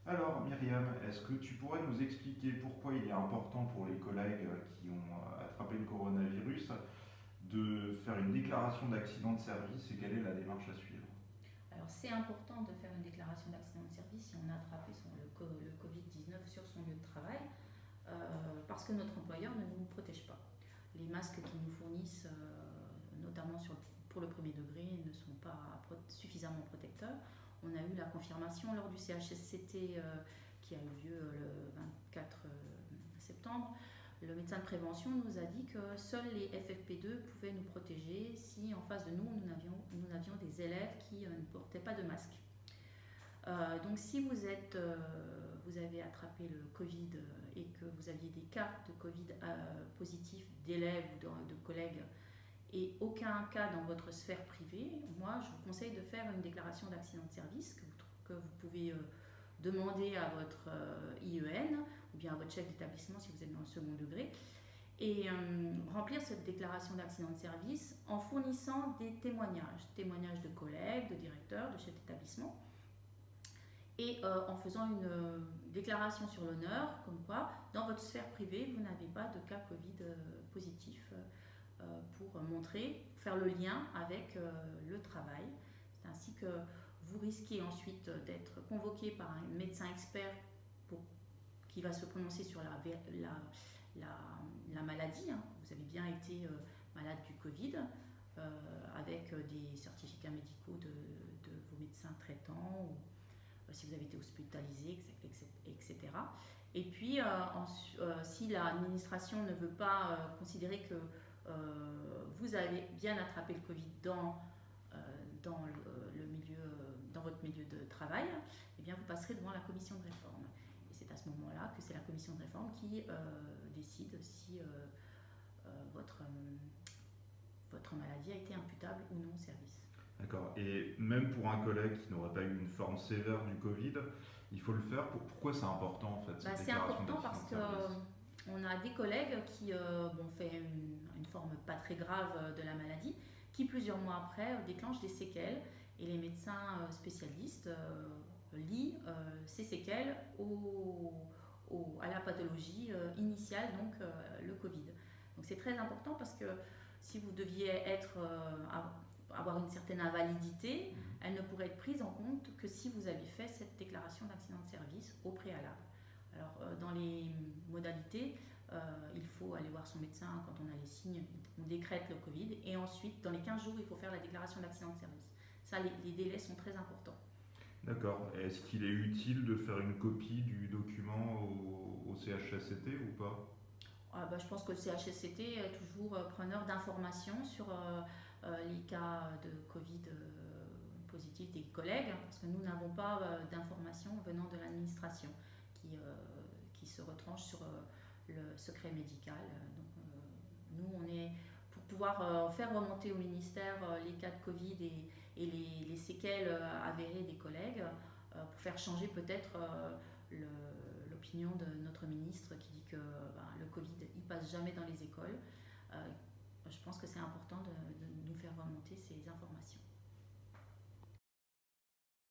Alors Myriam, est-ce que tu pourrais nous expliquer pourquoi il est important pour les collègues qui ont attrapé le coronavirus de faire une déclaration d'accident de service et quelle est la démarche à suivre? Alors c'est important de faire une déclaration d'accident de service si on a attrapé le Covid-19 sur son lieu de travail, parce que notre employeur ne nous protège pas. Les masques qu'ils nous fournissent, notamment pour le premier degré, ne sont pas suffisamment protecteurs. On a eu la confirmation lors du CHSCT qui a eu lieu le 24 septembre. Le médecin de prévention nous a dit que seuls les FFP2 pouvaient nous protéger si en face de nous, nous avions des élèves qui ne portaient pas de masque. Donc si vous avez attrapé le Covid et que vous aviez des cas de Covid positifs d'élèves ou de collègues et aucun cas dans votre sphère privée, moi je vous conseille de faire une déclaration d'accident de service que vous pouvez demander à votre IEN ou bien à votre chef d'établissement si vous êtes dans le second degré et remplir cette déclaration d'accident de service en fournissant des témoignages de collègues, de directeurs, de chefs d'établissement et en faisant une déclaration sur l'honneur, comme quoi dans votre sphère privée, vous n'avez pas de cas Covid positif pour faire le lien avec le travail. C'est ainsi que vous risquez ensuite d'être convoqué par un médecin expert qui va se prononcer sur la maladie. Hein. Vous avez bien été malade du Covid, avec des certificats médicaux de vos médecins traitants, ou si vous avez été hospitalisé, etc. Et puis, si l'administration ne veut pas considérer que vous avez bien attrapé le Covid dans votre milieu de travail, eh bien vous passerez devant la commission de réforme. Et c'est à ce moment-là que c'est la commission de réforme qui décide si votre maladie a été imputable ou non au service. D'accord. Et même pour un collègue qui n'aurait pas eu une forme sévère du Covid, il faut le faire. Pourquoi c'est important en fait cette C'est déclaration important d'accident parce de que service? on a des collègues qui ont fait une forme pas très grave de la maladie, qui plusieurs mois après déclenchent des séquelles et les médecins spécialistes lient ces séquelles à la pathologie initiale, donc le Covid. Donc c'est très important parce que si vous deviez avoir une certaine invalidité, elle ne pourrait être prise en compte que si vous aviez fait cette déclaration d'accident de service au préalable. Alors, dans les modalités, il faut aller voir son médecin quand on a les signes, on décrète le Covid, et ensuite, dans les 15 jours, il faut faire la déclaration d'accident de service. Ça, les délais sont très importants. D'accord. Est-ce qu'il est utile de faire une copie du document au CHSCT ou pas? Je pense que le CHSCT est toujours preneur d'informations sur les cas de Covid positifs des collègues, parce que nous n'avons pas d'informations venant de l'administration qui se retranche sur le secret médical. Donc, nous, on est pour pouvoir faire remonter au ministère les cas de Covid et les séquelles avérées des collègues, pour faire changer peut-être l'opinion de notre ministre qui dit que le Covid, il passe jamais dans les écoles. Je pense que c'est important de nous faire remonter ces informations.